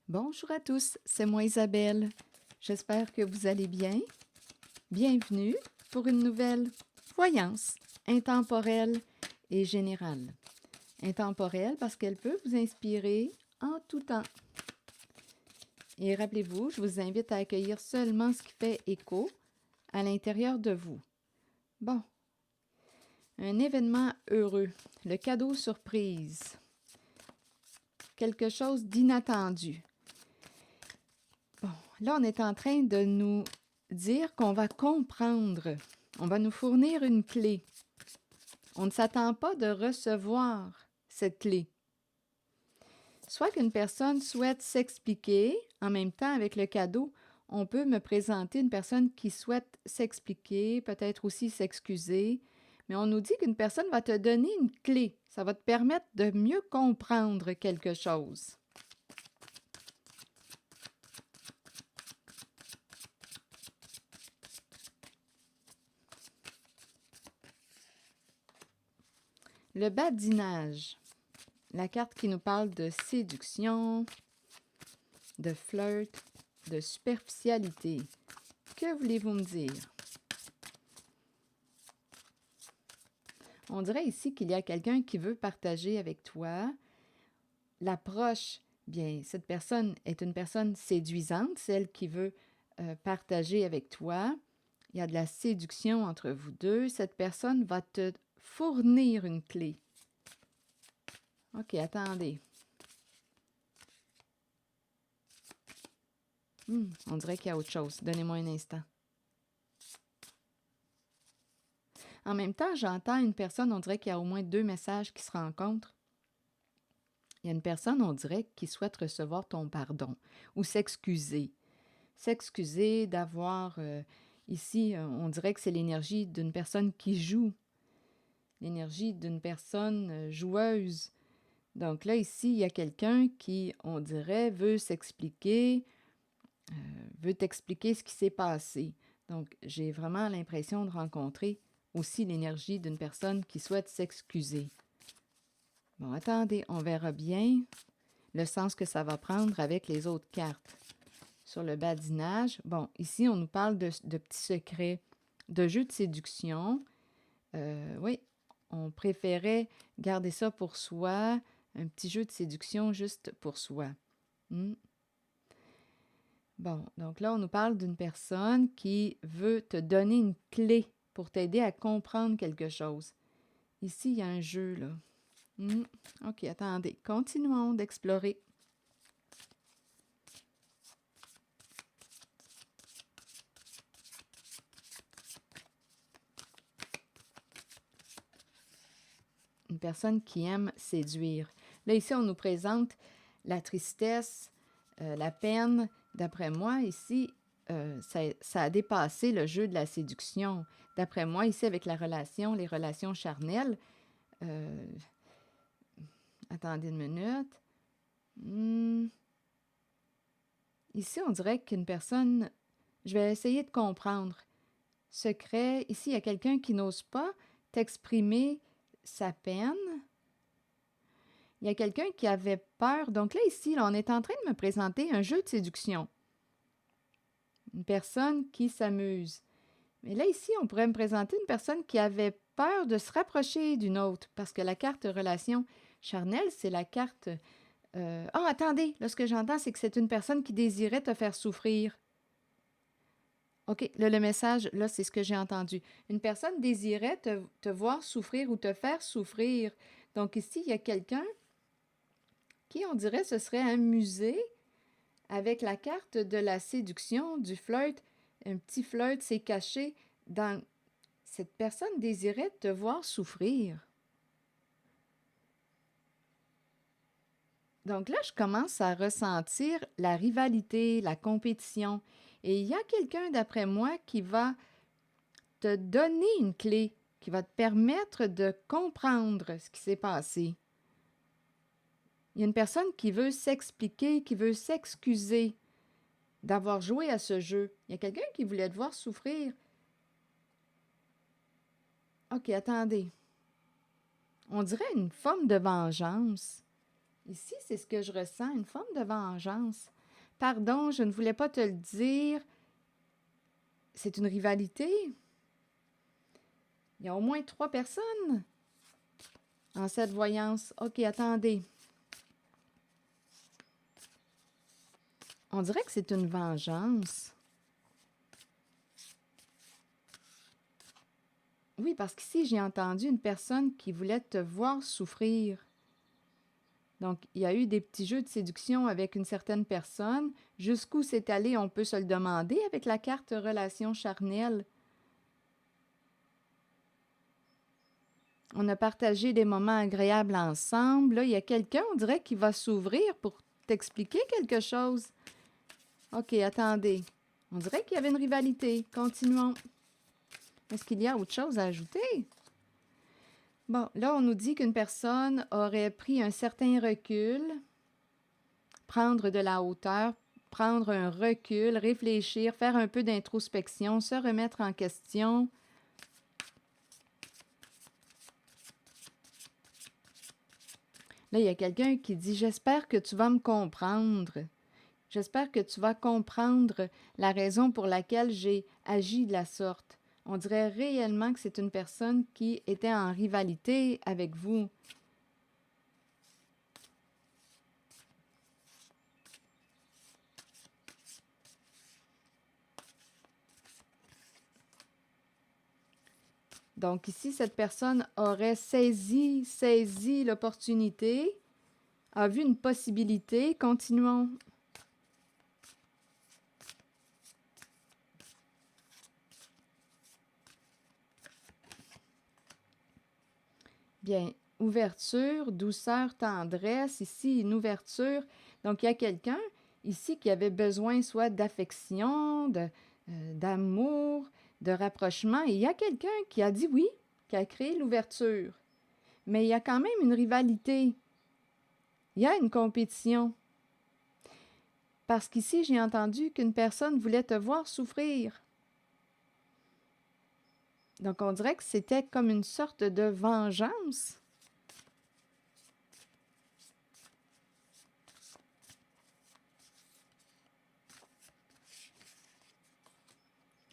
Bonjour à tous, c'est moi Isabelle. J'espère que vous allez bien. Bienvenue pour une nouvelle voyance intemporelle et générale. Intemporelle parce qu'elle peut vous inspirer en tout temps. Et rappelez-vous, je vous invite à accueillir seulement ce qui fait écho à l'intérieur de vous. Bon, un événement heureux, le cadeau surprise, quelque chose d'inattendu. Bon, là, on est en train de nous dire qu'on va comprendre. On va nous fournir une clé. On ne s'attend pas de recevoir cette clé. Soit qu'une personne souhaite s'expliquer, en même temps avec le cadeau, on peut me présenter une personne qui souhaite s'expliquer, peut-être aussi s'excuser, mais on nous dit qu'une personne va te donner une clé. Ça va te permettre de mieux comprendre quelque chose. Le badinage, la carte qui nous parle de séduction, de flirt, de superficialité. Que voulez-vous me dire? On dirait ici qu'il y a quelqu'un qui veut partager avec toi. L'approche, bien, cette personne est une personne séduisante, celle qui veut partager avec toi. Il y a de la séduction entre vous deux. Cette personne va te fournir une clé. OK, attendez. On dirait qu'il y a autre chose. Donnez-moi un instant. En même temps, j'entends une personne, on dirait qu'il y a au moins 2 messages qui se rencontrent. Il y a une personne, on dirait, qui souhaite recevoir ton pardon ou s'excuser. S'excuser d'avoir, ici, on dirait que c'est l'énergie d'une personne qui joue, l'énergie d'une personne joueuse. Donc là, ici, il y a quelqu'un qui, on dirait, veut s'expliquer, veut t'expliquer ce qui s'est passé. Donc, j'ai vraiment l'impression de rencontrer aussi l'énergie d'une personne qui souhaite s'excuser. Bon, attendez, on verra bien le sens que ça va prendre avec les autres cartes. Sur le badinage, bon, ici, on nous parle de petits secrets, de jeux de séduction. Oui, on préférait garder ça pour soi, un petit jeu de séduction juste pour soi. Bon, donc là, on nous parle d'une personne qui veut te donner une clé pour t'aider à comprendre quelque chose. Ici, il y a un jeu, là. OK, attendez. Continuons d'explorer. Une personne qui aime séduire. Là, ici, on nous présente la tristesse, la peine. D'après moi, ici, ça a dépassé le jeu de la séduction. D'après moi, ici, avec la relation, les relations charnelles, attendez une minute. Ici, on dirait qu'une personne... Je vais essayer de comprendre. Secret. Ici, il y a quelqu'un qui n'ose pas t'exprimer sa peine. Il y a quelqu'un qui avait peur. Donc là, ici, là, on est en train de me présenter un jeu de séduction. Une personne qui s'amuse. Mais là, ici, on pourrait me présenter une personne qui avait peur de se rapprocher d'une autre. Parce que la carte relation charnelle, c'est la carte... Oh, attendez, là, ce que j'entends, c'est que c'est une personne qui désirait te faire souffrir. OK, là, le message, là, c'est ce que j'ai entendu. Une personne désirait te voir souffrir ou te faire souffrir. Donc ici, il y a quelqu'un qui, on dirait, se serait amusé avec la carte de la séduction, du flirt. Un petit flirt s'est caché dans... Cette personne désirait te voir souffrir. Donc là, je commence à ressentir la rivalité, la compétition. Et il y a quelqu'un, d'après moi, qui va te donner une clé, qui va te permettre de comprendre ce qui s'est passé. Il y a une personne qui veut s'expliquer, qui veut s'excuser d'avoir joué à ce jeu. Il y a quelqu'un qui voulait te voir souffrir. OK, attendez. On dirait une forme de vengeance. Ici, c'est ce que je ressens, une forme de vengeance. Pardon, je ne voulais pas te le dire. C'est une rivalité. Il y a au moins 3 personnes en cette voyance. OK, attendez. On dirait que c'est une vengeance. Oui, parce qu'ici, j'ai entendu une personne qui voulait te voir souffrir. Donc, il y a eu des petits jeux de séduction avec une certaine personne. Jusqu'où c'est allé, on peut se le demander avec la carte relation charnelle. On a partagé des moments agréables ensemble. Là, il y a quelqu'un, on dirait, qui va s'ouvrir pour t'expliquer quelque chose. OK, attendez. On dirait qu'il y avait une rivalité. Continuons. Est-ce qu'il y a autre chose à ajouter? Bon, là, on nous dit qu'une personne aurait pris un certain recul, prendre de la hauteur, prendre un recul, réfléchir, faire un peu d'introspection, se remettre en question. Là, il y a quelqu'un qui dit « J'espère que tu vas me comprendre. J'espère que tu vas comprendre la raison pour laquelle j'ai agi de la sorte. » On dirait réellement que c'est une personne qui était en rivalité avec vous. Donc ici, cette personne aurait saisi l'opportunité, a vu une possibilité. Continuons. Bien, ouverture, douceur, tendresse. Ici, une ouverture. Donc, il y a quelqu'un ici qui avait besoin soit d'affection, d'amour, de rapprochement. Et il y a quelqu'un qui a dit oui, qui a créé l'ouverture. Mais il y a quand même une rivalité. Il y a une compétition. Parce qu'ici, j'ai entendu qu'une personne voulait te voir souffrir. Donc, on dirait que c'était comme une sorte de vengeance.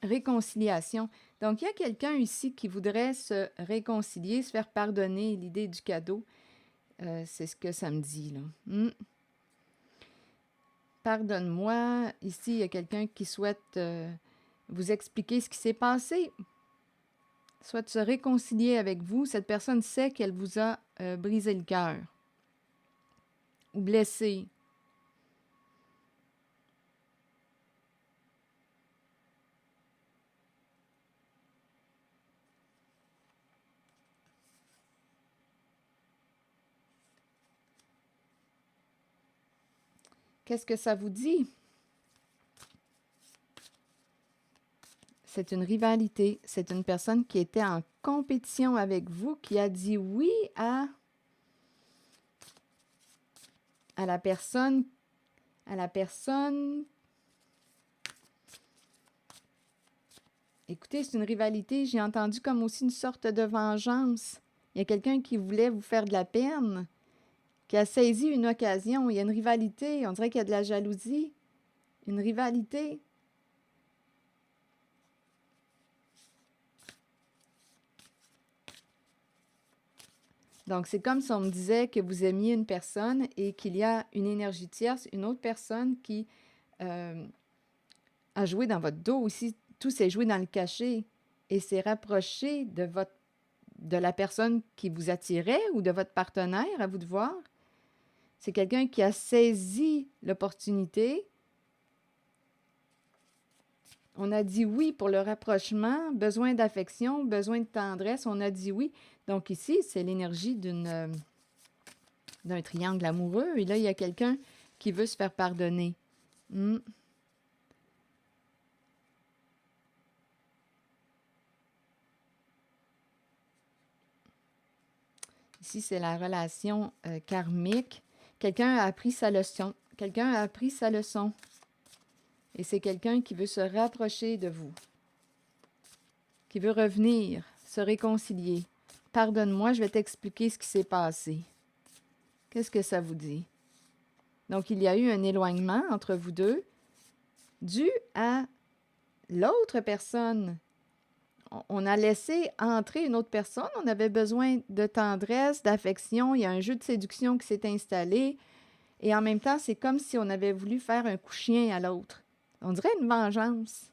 Réconciliation. Donc, il y a quelqu'un ici qui voudrait se réconcilier, se faire pardonner l'idée du cadeau. C'est ce que ça me dit, là. Pardonne-moi. Ici, il y a quelqu'un qui souhaite vous expliquer ce qui s'est passé. Soit se réconcilier avec vous. Cette personne sait qu'elle vous a brisé le cœur ou blessé. Qu'est-ce que ça vous dit? C'est une rivalité. C'est une personne qui était en compétition avec vous, qui a dit oui à la personne. Écoutez, c'est une rivalité. J'ai entendu comme aussi une sorte de vengeance. Il y a quelqu'un qui voulait vous faire de la peine, qui a saisi une occasion. Il y a une rivalité. On dirait qu'il y a de la jalousie. Une rivalité. Donc, c'est comme si on me disait que vous aimiez une personne et qu'il y a une énergie tierce, une autre personne qui a joué dans votre dos aussi. Tout s'est joué dans le cachet et s'est rapproché de la personne qui vous attirait ou de votre partenaire, à vous de voir. C'est quelqu'un qui a saisi l'opportunité. On a dit oui pour le rapprochement, besoin d'affection, besoin de tendresse, on a dit oui. Donc ici, c'est l'énergie d'un triangle amoureux. Et là, il y a quelqu'un qui veut se faire pardonner. Ici, c'est la relation karmique. Quelqu'un a appris sa leçon. Quelqu'un a appris sa leçon. Et c'est quelqu'un qui veut se rapprocher de vous, qui veut revenir, se réconcilier. Pardonne-moi, je vais t'expliquer ce qui s'est passé. Qu'est-ce que ça vous dit? Donc, il y a eu un éloignement entre vous deux dû à l'autre personne. On a laissé entrer une autre personne, on avait besoin de tendresse, d'affection, il y a un jeu de séduction qui s'est installé, et en même temps, c'est comme si on avait voulu faire un coup chien à l'autre. On dirait une vengeance.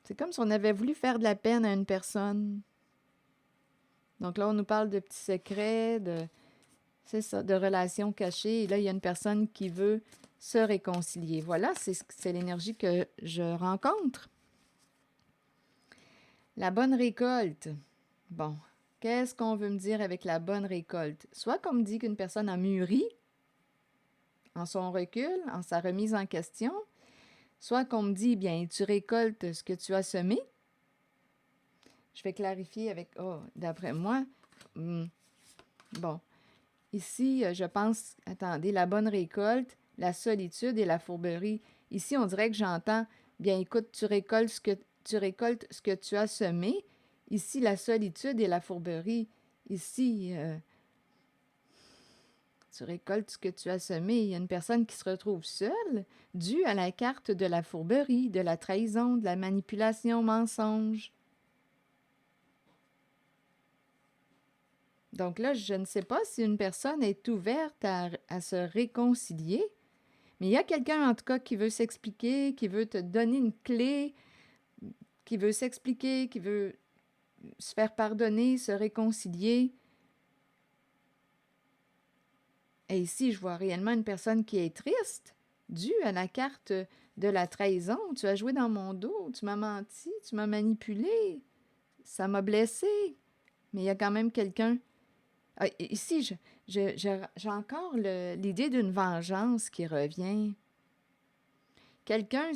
C'est comme si on avait voulu faire de la peine à une personne. Donc là, on nous parle de petits secrets, c'est ça, de relations cachées. Et là, il y a une personne qui veut se réconcilier. Voilà, c'est l'énergie que je rencontre. La bonne récolte. Bon, qu'est-ce qu'on veut me dire avec la bonne récolte? Soit qu'on me dit qu'une personne a mûri en son recul, en sa remise en question, soit qu'on me dit, bien, tu récoltes ce que tu as semé. Je vais clarifier avec, d'après moi, bon, ici, je pense, attendez, la bonne récolte, la solitude et la fourberie. Ici, on dirait que j'entends, bien, écoute, tu récoltes ce que tu as semé. Ici, la solitude et la fourberie. Ici, tu récoltes ce que tu as semé. Il y a une personne qui se retrouve seule, due à la carte de la fourberie, de la trahison, de la manipulation, mensonge. Donc là, je ne sais pas si une personne est ouverte à se réconcilier, mais il y a quelqu'un en tout cas qui veut s'expliquer, qui veut te donner une clé, qui veut s'expliquer, qui veut se faire pardonner, se réconcilier. Et ici, je vois réellement une personne qui est triste, due à la carte de la trahison. Tu as joué dans mon dos, tu m'as menti, tu m'as manipulé, ça m'a blessé. Mais il y a quand même quelqu'un. Ah, ici, j'ai encore l'idée d'une vengeance qui revient. Quelqu'un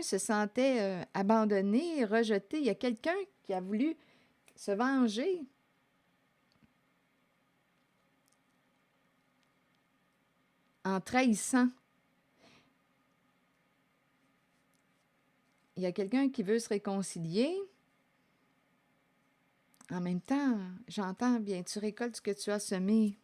se sentait abandonné, rejeté. Il y a quelqu'un qui a voulu se venger. En trahissant. Il y a quelqu'un qui veut se réconcilier. En même temps, j'entends bien, tu récoltes ce que tu as semé.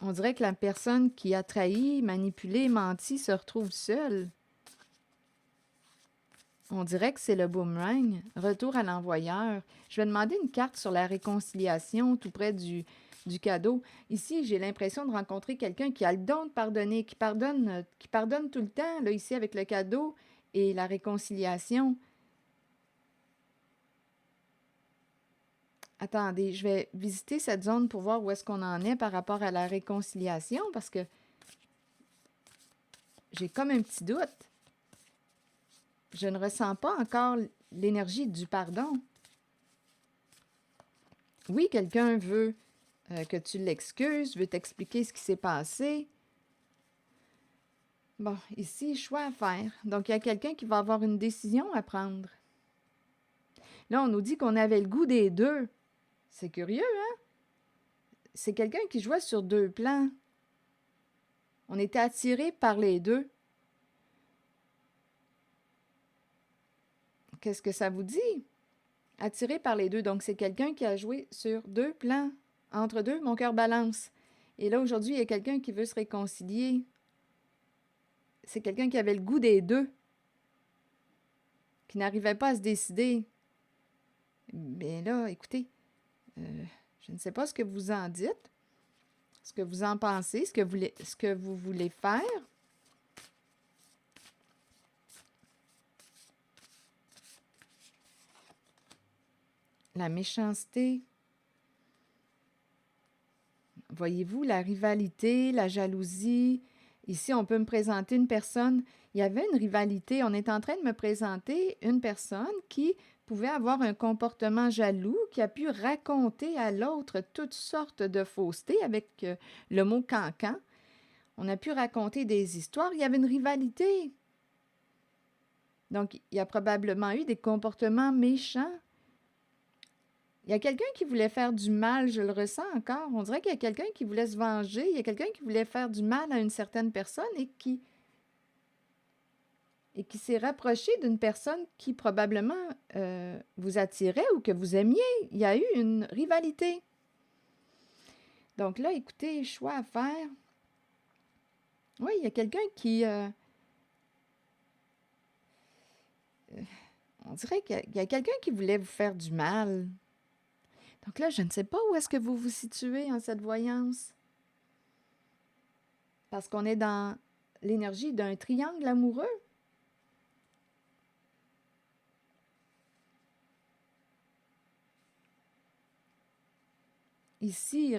On dirait que la personne qui a trahi, manipulé, menti se retrouve seule. On dirait que c'est le boomerang. Retour à l'envoyeur. Je vais demander une carte sur la réconciliation tout près du cadeau. Ici, j'ai l'impression de rencontrer quelqu'un qui a le don de pardonner, qui pardonne tout le temps, là, ici, avec le cadeau et la réconciliation. Attendez, je vais visiter cette zone pour voir où est-ce qu'on en est par rapport à la réconciliation, parce que j'ai comme un petit doute. Je ne ressens pas encore l'énergie du pardon. Oui, quelqu'un veut que tu l'excuses, veut t'expliquer ce qui s'est passé. Bon, ici, choix à faire. Donc, il y a quelqu'un qui va avoir une décision à prendre. Là, on nous dit qu'on avait le goût des deux. C'est curieux, hein? C'est quelqu'un qui jouait sur deux plans. On était attirés par les deux. Qu'est-ce que ça vous dit? Attiré par les deux. Donc, c'est quelqu'un qui a joué sur deux plans. Entre deux, mon cœur balance. Et là, aujourd'hui, il y a quelqu'un qui veut se réconcilier. C'est quelqu'un qui avait le goût des deux, qui n'arrivait pas à se décider. Mais là, écoutez, je ne sais pas ce que vous en dites, ce que vous en pensez, ce que vous voulez faire. La méchanceté. Voyez-vous, la rivalité, la jalousie. Ici, on peut me présenter une personne. Il y avait une rivalité. On est en train de me présenter une personne qui pouvait avoir un comportement jaloux, qui a pu raconter à l'autre toutes sortes de faussetés avec le mot cancan. On a pu raconter des histoires. Il y avait une rivalité. Donc, il y a probablement eu des comportements méchants. Il y a quelqu'un qui voulait faire du mal, je le ressens encore. On dirait qu'il y a quelqu'un qui voulait se venger. Il y a quelqu'un qui voulait faire du mal à une certaine personne et qui et qui s'est rapproché d'une personne qui probablement vous attirait ou que vous aimiez. Il y a eu une rivalité. Donc là, écoutez, choix à faire. Oui, il y a quelqu'un qui... on dirait qu'il y a quelqu'un qui voulait vous faire du mal. Donc là, je ne sais pas où est-ce que vous vous situez en cette voyance. Parce qu'on est dans l'énergie d'un triangle amoureux. Ici,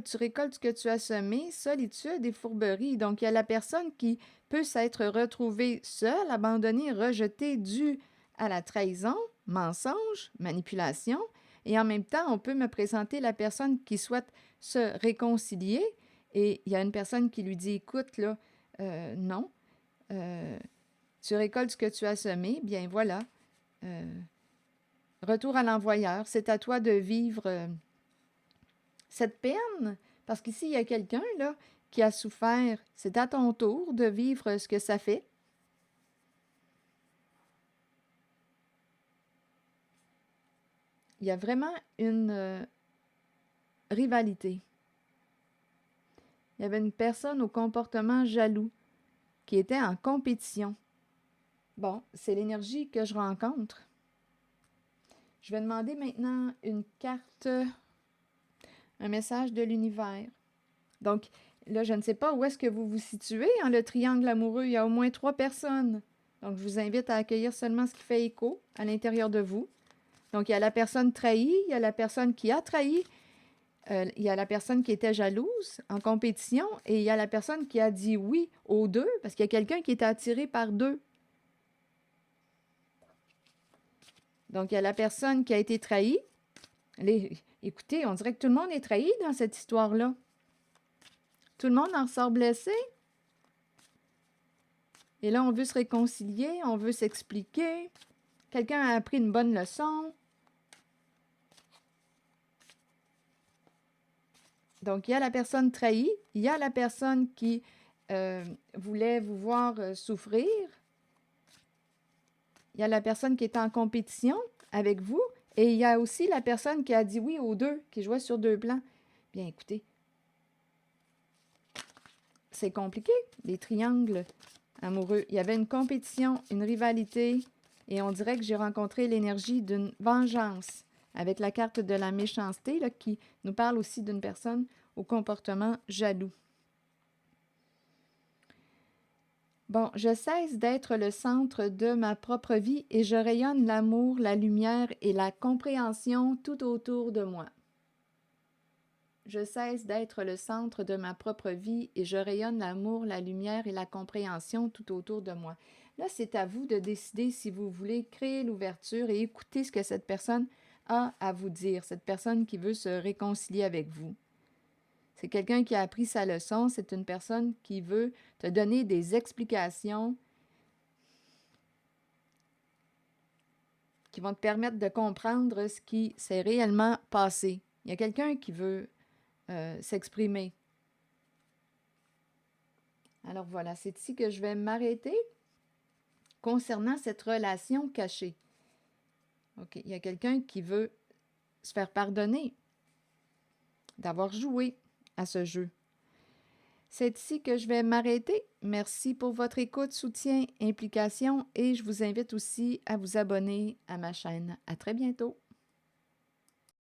tu récoltes ce que tu as semé, solitude et fourberie. Donc, il y a la personne qui peut s'être retrouvée seule, abandonnée, rejetée, due à la trahison, mensonge, manipulation. Et en même temps, on peut me présenter la personne qui souhaite se réconcilier. Et il y a une personne qui lui dit, écoute, là, non, tu récoltes ce que tu as semé, bien voilà. Retour à l'envoyeur, c'est à toi de vivre cette peine, parce qu'ici, il y a quelqu'un là qui a souffert. C'est à ton tour de vivre ce que ça fait. Il y a vraiment une rivalité. Il y avait une personne au comportement jaloux qui était en compétition. Bon, c'est l'énergie que je rencontre. Je vais demander maintenant une carte, un message de l'univers. Donc, là, je ne sais pas où est-ce que vous vous situez. En le triangle amoureux, il y a au moins 3 personnes. Donc, je vous invite à accueillir seulement ce qui fait écho à l'intérieur de vous. Donc, il y a la personne trahie, il y a la personne qui a trahi, il y a la personne qui était jalouse, en compétition, et il y a la personne qui a dit oui aux deux, parce qu'il y a quelqu'un qui était attiré par deux. Donc, il y a la personne qui a été trahie. Écoutez, on dirait que tout le monde est trahi dans cette histoire-là. Tout le monde en ressort blessé. Et là, on veut se réconcilier, on veut s'expliquer. Quelqu'un a appris une bonne leçon. Donc, il y a la personne trahie, il y a la personne qui voulait vous voir souffrir. Il y a la personne qui est en compétition avec vous. Et il y a aussi la personne qui a dit oui aux deux, qui jouait sur 2 plans. Bien, écoutez, c'est compliqué, les triangles amoureux. Il y avait une compétition, une rivalité, et on dirait que j'ai rencontré l'énergie d'une vengeance avec la carte de la méchanceté là, qui nous parle aussi d'une personne au comportement jaloux. Bon, je cesse d'être le centre de ma propre vie et je rayonne l'amour, la lumière et la compréhension tout autour de moi. Je cesse d'être le centre de ma propre vie et je rayonne l'amour, la lumière et la compréhension tout autour de moi. Là, c'est à vous de décider si vous voulez créer l'ouverture et écouter ce que cette personne a à vous dire, cette personne qui veut se réconcilier avec vous. C'est quelqu'un qui a appris sa leçon, c'est une personne qui veut te donner des explications qui vont te permettre de comprendre ce qui s'est réellement passé. Il y a quelqu'un qui veut s'exprimer. Alors voilà, c'est ici que je vais m'arrêter concernant cette relation cachée. OK, il y a quelqu'un qui veut se faire pardonner d'avoir joué à ce jeu. C'est ici que je vais m'arrêter. Merci pour votre écoute, soutien, implication et je vous invite aussi à vous abonner à ma chaîne. À très bientôt.